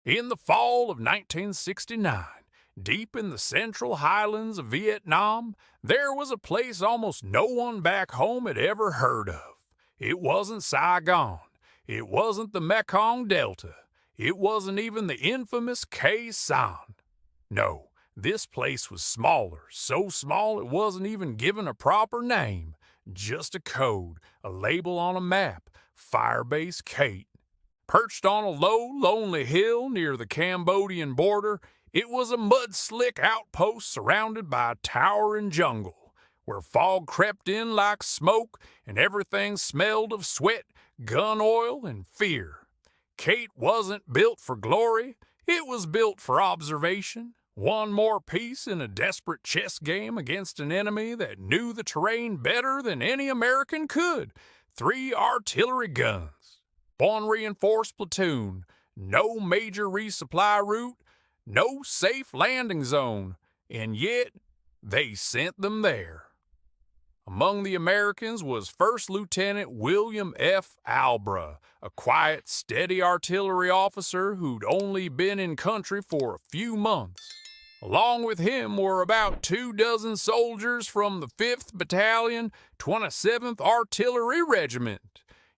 In the fall of 1969, deep in the central highlands of Vietnam, there was a place almost no one back home had ever heard of. It wasn't Saigon. It wasn't the Mekong Delta. It wasn't even the infamous Khe Sanh. No, this place was smaller, so small it wasn't even given a proper name. Just a code, a label on a map, Firebase Kate. Perched on a low, lonely hill near the Cambodian border, it was a mud-slick outpost surrounded by a towering jungle, where fog crept in like smoke and everything smelled of sweat, gun oil, and fear. Kate wasn't built for glory, it was built for observation. One more piece in a desperate chess game against an enemy that knew the terrain better than any American could. 3 artillery guns. 1 reinforced platoon, no major resupply route, no safe landing zone, and yet they sent them there. Among the Americans was First Lieutenant William F. Albra, a quiet, steady artillery officer who'd only been in country for a few months. Along with him were about 24 soldiers from the 5th Battalion, 27th Artillery Regiment.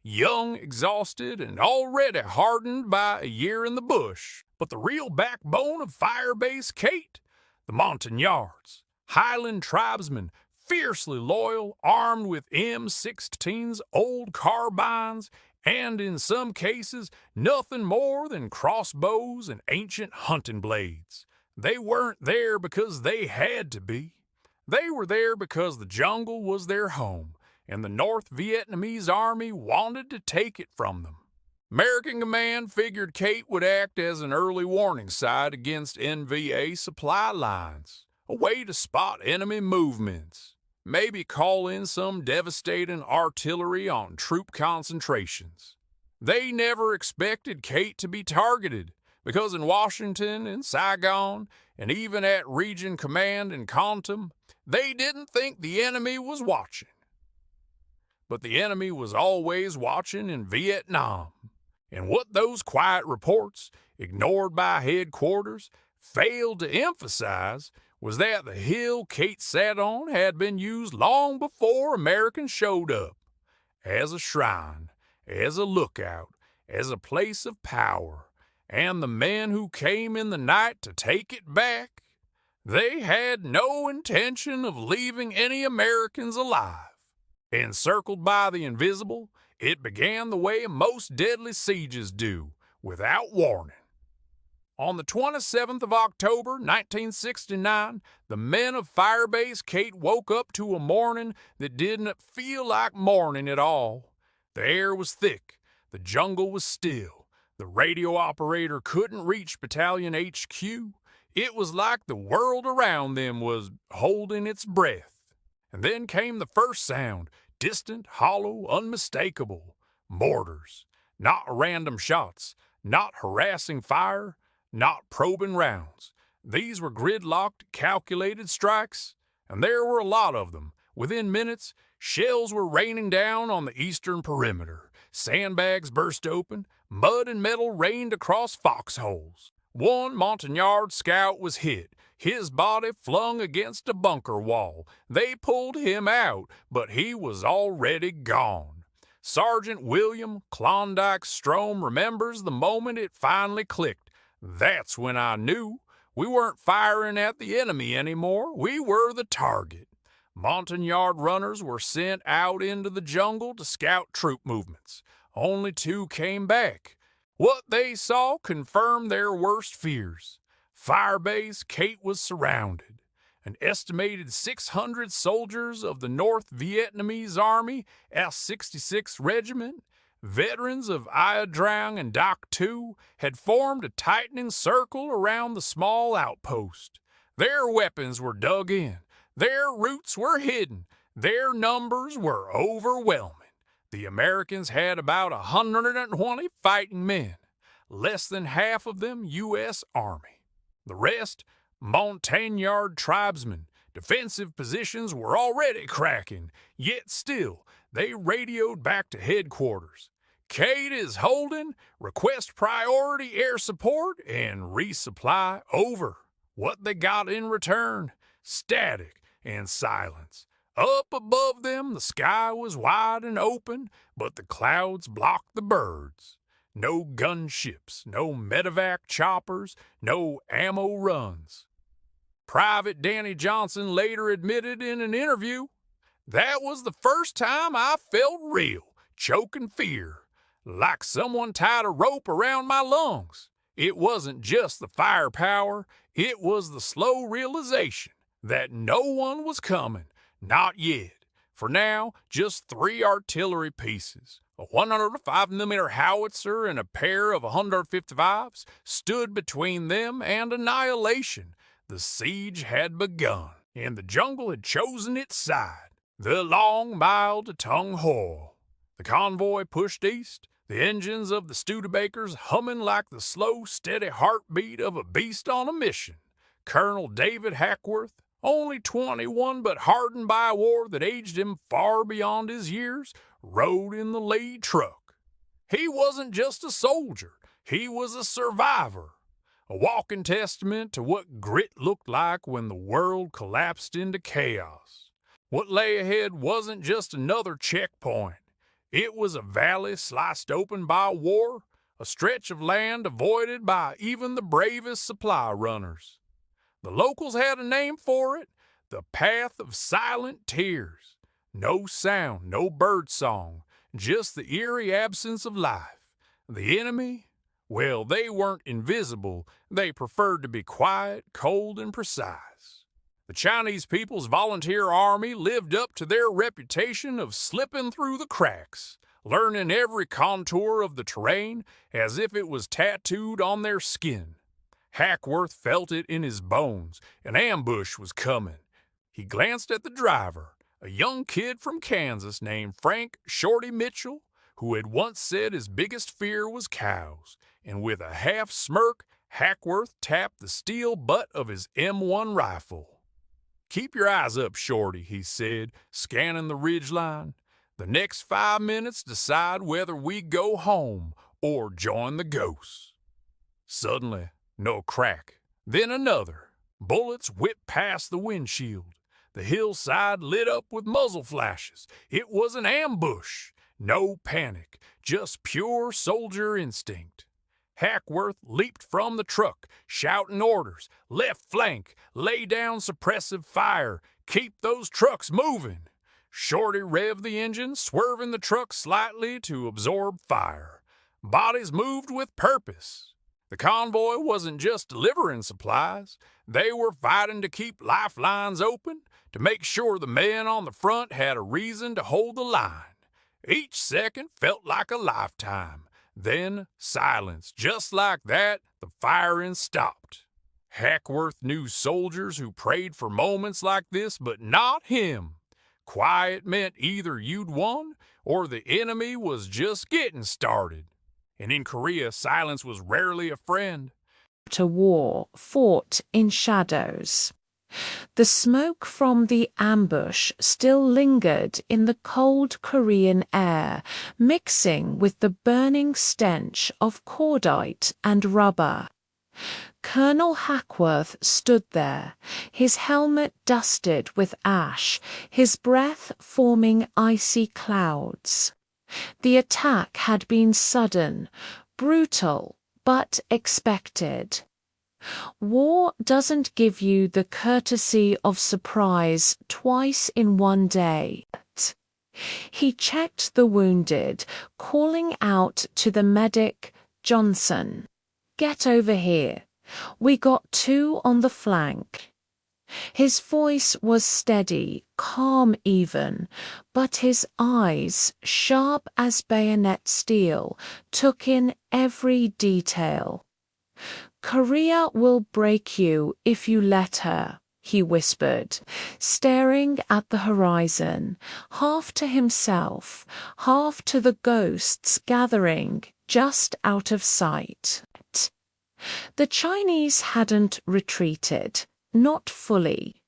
Young, exhausted, and already hardened by a year in the bush. But the real backbone of Firebase Kate, the Montagnards, Highland tribesmen, fiercely loyal, armed with M16's old carbines, and in some cases, nothing more than crossbows and ancient hunting blades. They weren't there because they had to be. They were there because the jungle was their home, and the North Vietnamese army wanted to take it from them. American command figured Kate would act as an early warning sight against NVA supply lines, a way to spot enemy movements, maybe call in some devastating artillery on troop concentrations. They never expected Kate to be targeted, because in Washington and Saigon, and even at Region Command in Kontum, they didn't think the enemy was watching. But the enemy was always watching in Vietnam. And what those quiet reports, ignored by headquarters, failed to emphasize was that the hill Kate sat on had been used long before Americans showed up. As a shrine, as a lookout, as a place of power. And the men who came in the night to take it back, they had no intention of leaving any Americans alive. Encircled by the invisible, it began the way most deadly sieges do, without warning. On the 27th of October, 1969, the men of Firebase Kate woke up to a morning that didn't feel like morning at all. The air was thick, the jungle was still, the radio operator couldn't reach Battalion HQ. It was like the world around them was holding its breath. And then came the first sound, distant, hollow, unmistakable. Mortars. Not random shots, not harassing fire, not probing rounds. These were gridlocked, calculated strikes, and there were a lot of them. Within minutes, shells were raining down on the eastern perimeter. Sandbags burst open, mud and metal rained across foxholes. One Montagnard scout was hit, his body flung against a bunker wall. They pulled him out, but he was already gone. Sergeant William Klondike Strom remembers the moment it finally clicked. That's when I knew we weren't firing at the enemy anymore. We were the target. Montagnard runners were sent out into the jungle to scout troop movements. Only 2 came back. What they saw confirmed their worst fears. Firebase Kate was surrounded. An estimated 600 soldiers of the North Vietnamese Army, S-66 Regiment, veterans of Ia Drang and Dak Tu, had formed a tightening circle around the small outpost. Their weapons were dug in. Their routes were hidden. Their numbers were overwhelming. The Americans had about 120 fighting men, less than half of them U.S. Army. The rest, Montagnard tribesmen. Defensive positions were already cracking, yet still, they radioed back to headquarters. Kate is holding, request priority air support, and resupply over. What they got in return? Static and silence. Up above them, the sky was wide and open, but the clouds blocked the birds. No gunships, no medevac choppers, no ammo runs. Private Danny Johnson later admitted in an interview, "That was the first time I felt real, choking fear, like someone tied a rope around my lungs. It wasn't just the firepower, it was the slow realization that no one was coming, not yet. For now, just 3 artillery pieces, a 105mm howitzer and a pair of 155s stood between them and annihilation. The siege had begun, and the jungle had chosen its side. The long mile to Tung Ho. The convoy pushed east, the engines of the Studebakers humming like the slow, steady heartbeat of a beast on a mission. Colonel David Hackworth, only 21 but hardened by a war that aged him far beyond his years, rode in the lead truck. He wasn't just a soldier, he was a survivor. A walking testament to what grit looked like when the world collapsed into chaos. What lay ahead wasn't just another checkpoint. It was a valley sliced open by war, a stretch of land avoided by even the bravest supply runners. The locals had a name for it, the Path of Silent Tears. No sound, no bird song, just the eerie absence of life. The enemy? Well, they weren't invisible, they preferred to be quiet, cold, and precise. The Chinese People's Volunteer Army lived up to their reputation of slipping through the cracks, learning every contour of the terrain as if it was tattooed on their skin. Hackworth felt it in his bones. An ambush was coming. He glanced at the driver, a young kid from Kansas named Frank Shorty Mitchell, who had once said his biggest fear was cows, and with a half smirk, Hackworth tapped the steel butt of his M1 rifle. "Keep your eyes up, Shorty," he said, scanning the ridgeline. "The next 5 minutes decide whether we go home or join the ghosts." Suddenly, no crack, then another. Bullets whipped past the windshield. The hillside lit up with muzzle flashes. It was an ambush. No panic, just pure soldier instinct. Hackworth leaped from the truck, shouting orders. "Left flank, lay down suppressive fire, keep those trucks moving." Shorty revved the engine, swerving the truck slightly to absorb fire. Bodies moved with purpose. The convoy wasn't just delivering supplies, they were fighting to keep lifelines open, to make sure the men on the front had a reason to hold the line. Each second felt like a lifetime. Then silence. Just like that, the firing stopped. Hackworth knew soldiers who prayed for moments like this, but not him. Quiet meant either you'd won or the enemy was just getting started. And in Korea, silence was rarely a friend. To war fought in shadows. The smoke from the ambush still lingered in the cold Korean air, mixing with the burning stench of cordite and rubber. Colonel Hackworth stood there, his helmet dusted with ash, his breath forming icy clouds. The attack had been sudden, brutal, but expected. War doesn't give you the courtesy of surprise twice in one day. He checked the wounded, calling out to the medic, "Johnson, get over here. We got 2 on the flank." His voice was steady, calm even, but his eyes, sharp as bayonet steel, took in every detail. "Korea will break you if you let her," he whispered, staring at the horizon, half to himself, half to the ghosts gathering just out of sight. The Chinese hadn't retreated, not fully.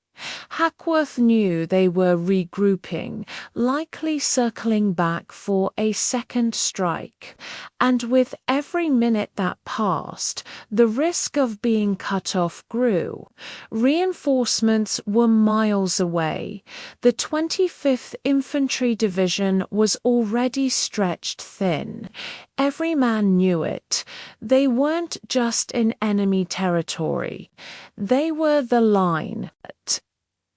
Hackworth knew they were regrouping, likely circling back for a second strike, and with every minute that passed, the risk of being cut off grew. Reinforcements were miles away. The 25th Infantry Division was already stretched thin. Every man knew it. They weren't just in enemy territory. They were the line.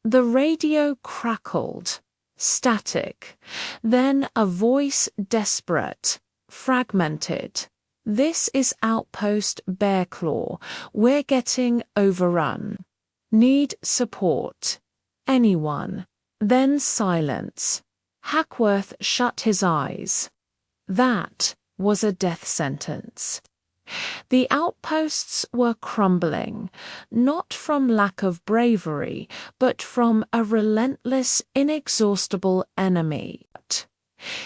The radio crackled, static, then a voice desperate, fragmented. "This is Outpost Bearclaw. We're getting overrun. Need support. Anyone?" Then silence. Hackworth shut his eyes. That was a death sentence. The outposts were crumbling, not from lack of bravery, but from a relentless, inexhaustible enemy.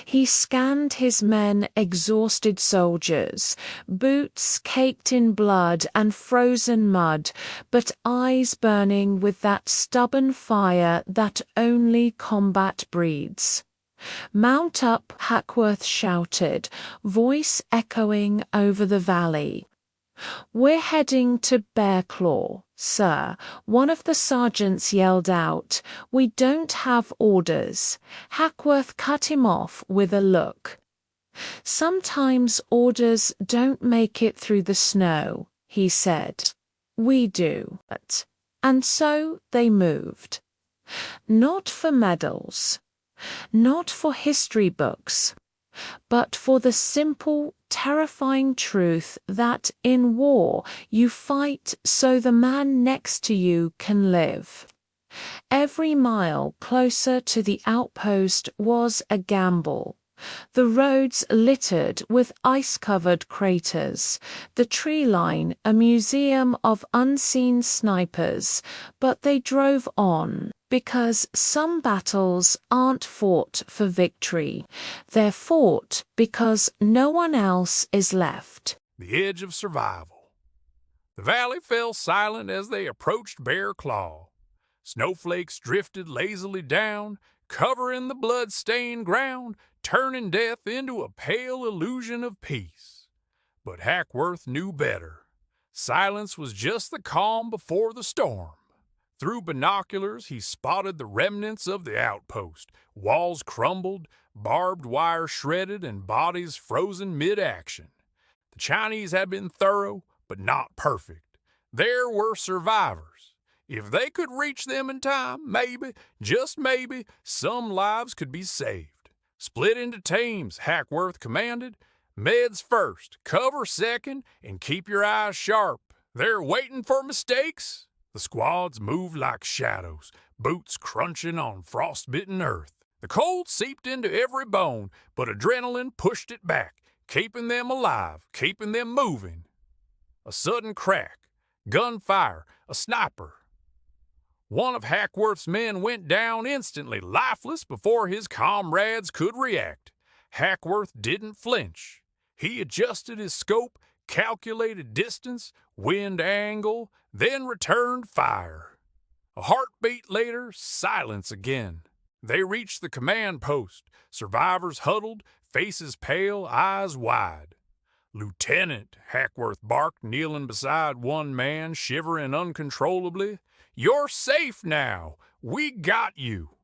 He scanned his men, exhausted soldiers, boots caked in blood and frozen mud, but eyes burning with that stubborn fire that only combat breeds. "Mount up," Hackworth shouted, voice echoing over the valley. "We're heading to Bearclaw, sir," one of the sergeants yelled out. "We don't have orders." Hackworth cut him off with a look. "Sometimes orders don't make it through the snow," he said. "We do." And so they moved. Not for medals. Not for history books, but for the simple, terrifying truth that in war you fight so the man next to you can live. Every mile closer to the outpost was a gamble. The roads littered with ice-covered craters, the tree line a museum of unseen snipers, but they drove on. Because some battles aren't fought for victory. They're fought because no one else is left. The edge of survival. The valley fell silent as they approached Bearclaw. Snowflakes drifted lazily down, covering the blood-stained ground, turning death into a pale illusion of peace. But Hackworth knew better. Silence was just the calm before the storm. Through binoculars, he spotted the remnants of the outpost, walls crumbled, barbed wire shredded, and bodies frozen mid-action. The Chinese had been thorough, but not perfect. There were survivors. If they could reach them in time, maybe, just maybe, some lives could be saved. "Split into teams," Hackworth commanded. "Meds first, cover second, and keep your eyes sharp. They're waiting for mistakes." The squads moved like shadows, boots crunching on frostbitten earth. The cold seeped into every bone, but adrenaline pushed it back, keeping them alive, keeping them moving. A sudden crack, gunfire, a sniper. One of Hackworth's men went down instantly, lifeless, before his comrades could react. Hackworth didn't flinch. He adjusted his scope, calculated distance, wind angle, then returned fire. A heartbeat later, silence again. They reached the command post, survivors huddled, faces pale, eyes wide. "Lieutenant," Hackworth barked, kneeling beside one man, shivering uncontrollably, "you're safe now. We got you."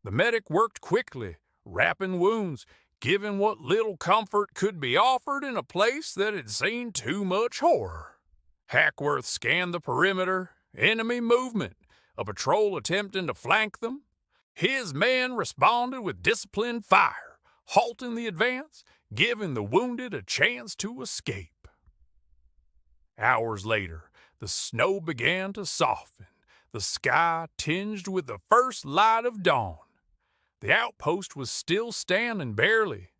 The medic worked quickly, wrapping wounds, giving what little comfort could be offered in a place that had seen too much horror. Hackworth scanned the perimeter, enemy movement, a patrol attempting to flank them. His men responded with disciplined fire, halting the advance, giving the wounded a chance to escape. Hours later, the snow began to soften, the sky tinged with the first light of dawn. The outpost was still standing barely.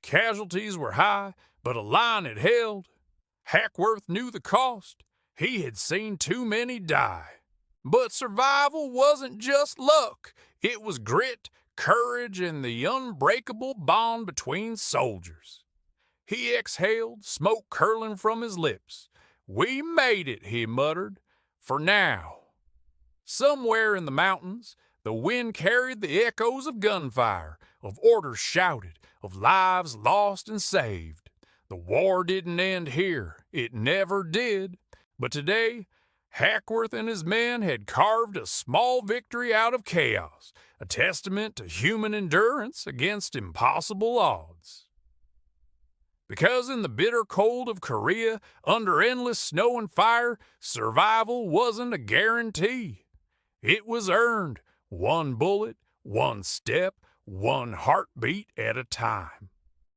Casualties were high, but a line had held. Hackworth knew the cost. He had seen too many die. But survival wasn't just luck. It was grit, courage, and the unbreakable bond between soldiers. He exhaled, smoke curling from his lips. "We made it," he muttered. "For now." Somewhere in the mountains, the wind carried the echoes of gunfire, of orders shouted, of lives lost and saved. The war didn't end here, it never did. But today, Hackworth and his men had carved a small victory out of chaos, a testament to human endurance against impossible odds. Because in the bitter cold of Korea, under endless snow and fire, survival wasn't a guarantee. It was earned, one bullet, one step, one heartbeat at a time.